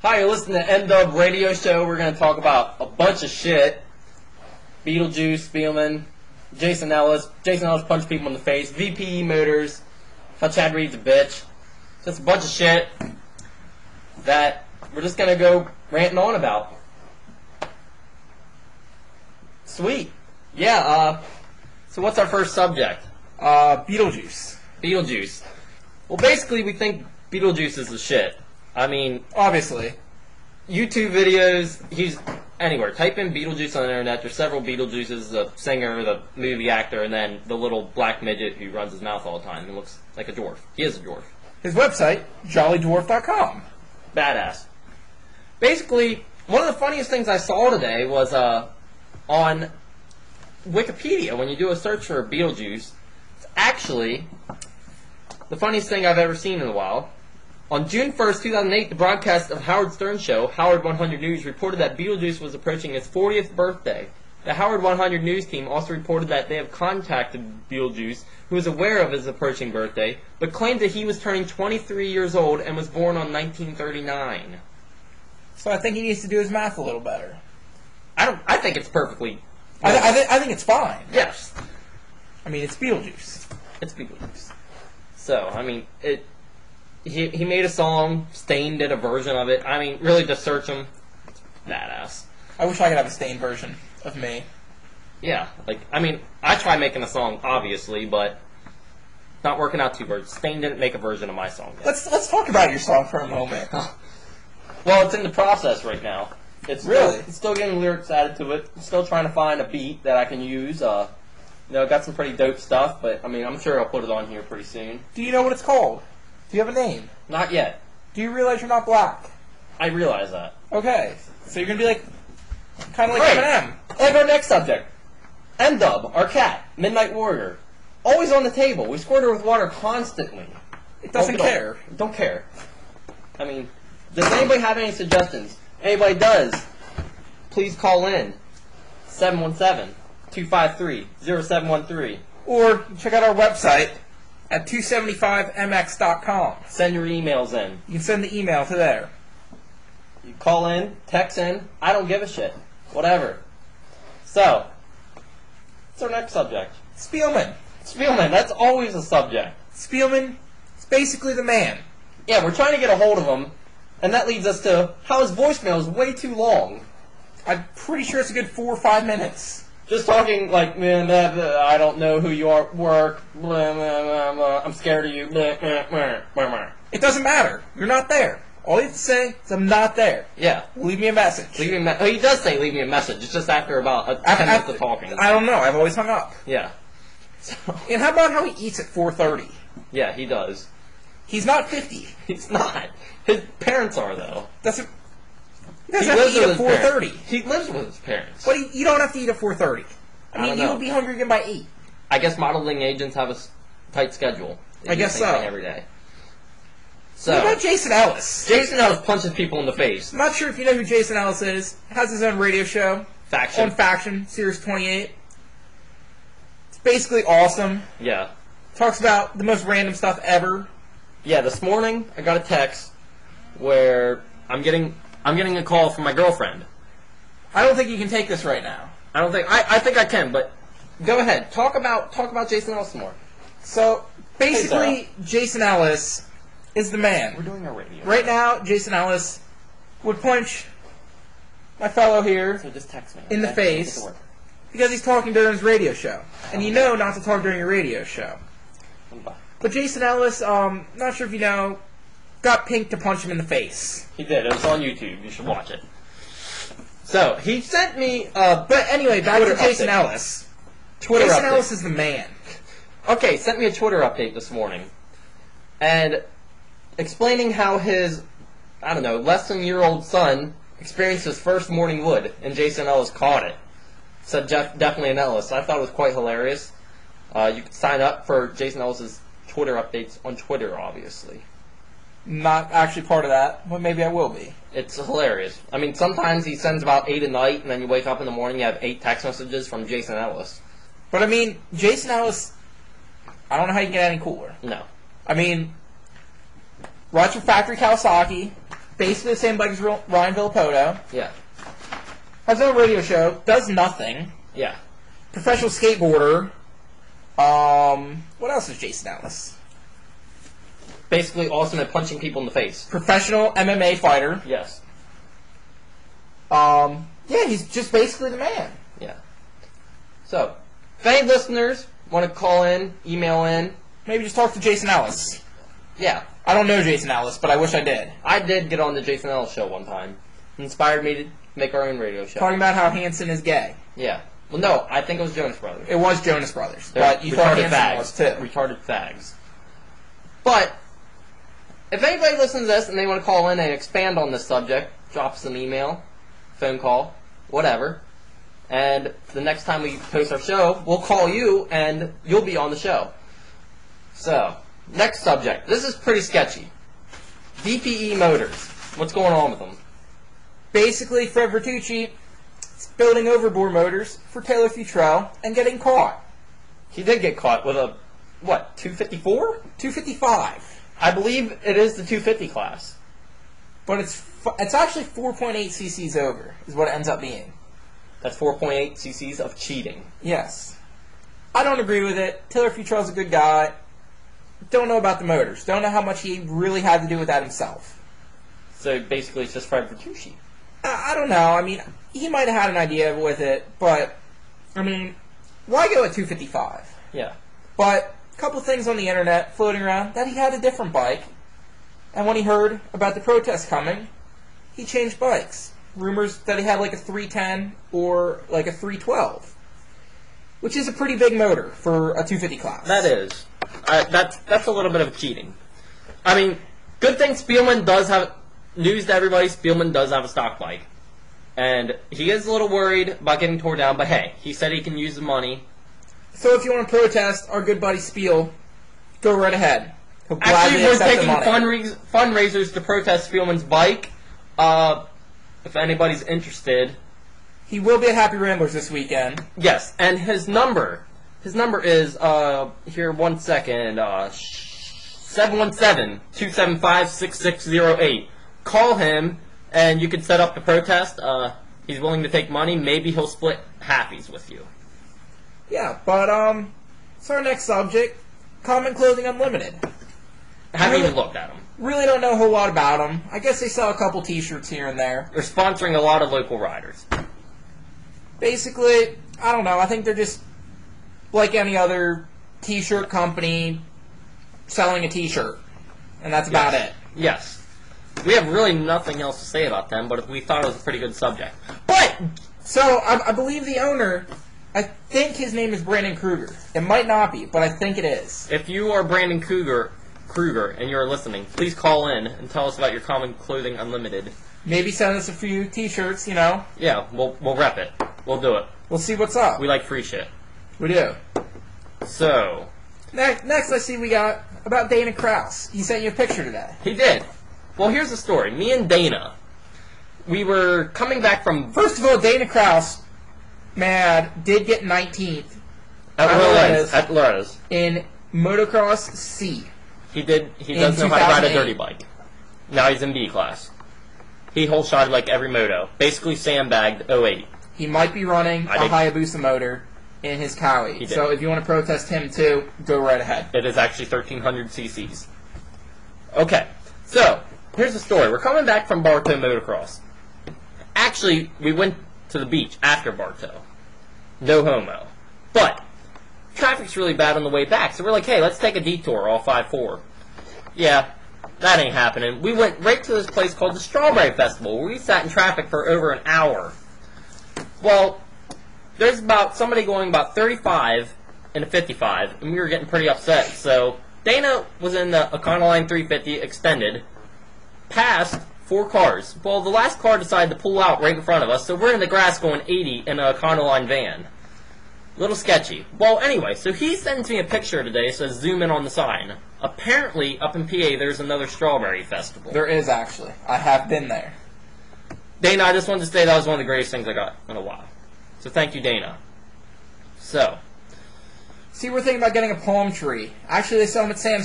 Hi, you're listening to MDub Radio Show. We're going to talk about a bunch of shit. Beetlejuice, Spielman, Jason Ellis. Jason Ellis punched people in the face. VPE Motors. How Chad Reed's a bitch. Just a bunch of shit that we're just going to go ranting on about. Sweet. Yeah, so what's our first subject? Beetlejuice. Beetlejuice. Well, basically, we think Beetlejuice is the shit. I mean, Obviously. YouTube videos, anywhere. Type in Beetlejuice on the internet. There's several Beetlejuices, the singer, the movie actor, and then the little black midget who runs his mouth all the time and looks like a dwarf. He is a dwarf. His website, jollydwarf.com. Badass. Basically, one of the funniest things I saw today was on Wikipedia, when you do a search for Beetlejuice, it's actually the funniest thing I've ever seen in a while. On June 1st, 2008, the broadcast of Howard Stern's show, Howard 100 News, reported that Beetlejuice was approaching his 40th birthday. The Howard 100 News team also reported that they have contacted Beetlejuice, who was aware of his approaching birthday, but claimed that he was turning 23 years old and was born on 1939. So I think he needs to do his math a little better. I think it's perfectly... I think it's fine. Yes. I mean, it's Beetlejuice. It's Beetlejuice. So, I mean, He made a song, Stain did a version of it. I mean, really, just search him. It's badass. I wish I could have a Stain version of me. Yeah, I mean, I tried making a song, obviously, but not working out too good. Stain didn't make a version of my song yet. Let's talk about your song for a moment. Well, it's in the process right now. Really? It's still getting lyrics added to it. I'm still trying to find a beat that I can use. Got some pretty dope stuff, but, I mean, I'm sure I'll put it on here pretty soon. Do you know what it's called? Do you have a name? Not yet. Do you realize you're not black? I realize that. Okay. So you're going to be kind of like Great. Eminem. And our next subject. MDub, our cat, Midnight Warrior. Always on the table. We squirt her with water constantly. It doesn't care. Don't care. I mean, does anybody have any suggestions? Anybody does, please call in. 717-253-0713. Or check out our website at 275mx.com. Send your emails in. You can send the email to there. You call in, text in. I don't give a shit. Whatever. So, what's our next subject? Spielman. Spielman, that's always a subject. Spielman is basically the man. Yeah, we're trying to get a hold of him, and that leads us to how his voicemail is way too long. I'm pretty sure it's a good 4 or 5 minutes. Just talking like, man, I don't know who you are, work, blah, blah, blah, blah, I'm scared of you, blah, blah, blah, blah, blah. It doesn't matter. You're not there. All you have to say is, I'm not there. Yeah. Leave me a message. He does say leave me a message. It's just after about 10 minutes of talking. I don't know. I've always hung up. Yeah. So, And how about how he eats at 4:30? yeah, he does. He's not 50. He's not. His parents are, though. He doesn't have to eat at 4:30. He lives with his parents. But you don't have to eat at 4:30. I mean, you would be hungry again by 8. I guess modeling agents have a tight schedule. They I do guess the same so. thing every day. So, What about Jason Ellis? Jason Ellis punches people in the face. I'm not sure if you know who Jason Ellis is. Has his own radio show. Faction. On Faction, Series 28. It's basically awesome. Yeah. Talks about the most random stuff ever. Yeah, this morning I got a text where I'm getting a call from my girlfriend. I don't think you can take this right now. I think I can, but go ahead. Talk about Jason Ellis more. So, basically, Hey, Jason Ellis is the man. We're doing our radio. Right now, Jason Ellis would punch my fellow here So just text me. in the okay? face Get to work. because he's talking during his radio show. And you know not to talk during your radio show. Bye. But Jason Ellis, not sure if you know, got Pink to punch him in the face. He did. It was on YouTube. You should watch it. So, he sent me But anyway, back Twitter to Jason update. Ellis. Twitter Jason update. Ellis is the man. Okay, sent me a Twitter update this morning. And explaining how his, less than year-old son experienced his first morning wood, and Jason Ellis caught it. Said definitely an Ellis. I thought it was quite hilarious. You can sign up for Jason Ellis's Twitter updates on Twitter, obviously. Not actually part of that, but maybe I will be. It's hilarious. I mean, sometimes he sends about 8 at night, and then you wake up in the morning, you have 8 text messages from Jason Ellis. But I mean, Jason Ellis, I don't know how you can get any cooler. No. I mean, rides for Factory Kawasaki, basically the same bike as Ryan Villapoto. Yeah. Has no radio show. Does nothing. Yeah. Professional skateboarder. What else is Jason Ellis? Basically awesome at punching people in the face. Professional MMA fighter. Yes. Yeah, he's just basically the man. Yeah. So, if any listeners want to call in, email in. Maybe just talk to Jason Ellis. Yeah. I don't know Jason Ellis, but I wish I did. I did get on the Jason Ellis show one time. It inspired me to make our own radio show. Talking about how Hanson is gay. Yeah. Well, no, I think it was Jonas Brothers. It was Jonas Brothers, They're but you thought Hanson fags. was too. Retarded fags. But, if anybody listens to this and they want to call in and expand on this subject, drop us an email, phone call, whatever. And the next time we post our show, we'll call you and you'll be on the show. So, next subject. This is pretty sketchy. DPE Motors. What's going on with them? Basically, Fred Vertucci is building overboard motors for Taylor Futrell and getting caught. He did get caught with a, what, 254? 255. I believe it is the 250 class. But it's actually 4.8 cc's over, is what it ends up being. That's 4.8 cc's of cheating. Yes. I don't agree with it. Taylor Futrell's a good guy. Don't know about the motors. Don't know how much he really had to do with that himself. So basically it's just Fred Vertucci. I don't know. I mean, he might have had an idea with it, but, I mean, why go at 255? Yeah. But a couple things on the internet floating around that he had a different bike, and when he heard about the protest coming, he changed bikes. Rumors that he had like a 310 or like a 312, which is a pretty big motor for a 250 class. That is. That's a little bit of cheating. I mean, good thing Spielman does have, news to everybody, Spielman does have a stock bike. And he is a little worried about getting torn down, but hey, he said he can use the money. So if you want to protest our good buddy Spiel, go right ahead. He'll Actually, gladly we're accept taking the money. fundraisers to protest Spielman's bike. If anybody's interested. He will be at Happy Ramblers this weekend. Yes, and his number is, here, 1 second, 717-275-6608. Call him, and you can set up the protest. He's willing to take money. Maybe he'll split halfies with you. Yeah, but, so our next subject, Common Clothing Unlimited. Haven't even looked at them. Really don't know a whole lot about them. I guess they sell a couple t-shirts here and there. They're sponsoring a lot of local riders. Basically, I don't know. I think they're just like any other t-shirt company selling a t-shirt. And that's about it. Yes. We have really nothing else to say about them, but we thought it was a pretty good subject. But, so, I believe the owner, I think his name is Brandon Kruger. It might not be, but I think it is. if you are Brandon Kruger and you're listening, please call in and tell us about your Common Clothing Unlimited. Maybe send us a few t-shirts, you know. Yeah, we'll rep it. We'll do it. We'll see what's up. We like free shit. We do. So, Next, I see we got about Dana Kraus. He sent you a picture today. he did. Well, here's the story. Me and Dana, we were coming back from... First of all, Dana Kraus, did get 19th At Loretta's. in motocross C. He does know how to ride a dirty bike. Now he's in B class. He whole shotted like every moto. Basically sandbagged 08. He might be running a Hayabusa motor in his Cowie. He did. So if you want to protest him too, go right ahead. It is actually 1,300 cc's. Okay, so here's the story. We're coming back from Bartow Motocross. Actually, we went to the beach after Bartow. No homo. But traffic's really bad on the way back, so we're like, hey, let's take a detour, all 5-4. Yeah, that ain't happening. We went right to this place called the Strawberry Festival, where we sat in traffic for over an hour. Well, there's somebody going about 35 and a 55, and we were getting pretty upset, so Dana was in the Econoline 350 extended, passed 4 cars. Well, the last car decided to pull out right in front of us, so we're in the grass going 80 in an Econoline van. Little sketchy. Well, anyway, so he sends me a picture today, says zoom in on the sign. Apparently, up in PA, there's another Strawberry Festival. There is, actually. I have been there. Dana, I just wanted to say that was one of the greatest things I got in a while. So thank you, Dana. So. See, we're thinking about getting a palm tree. Actually, they sell them at Sam's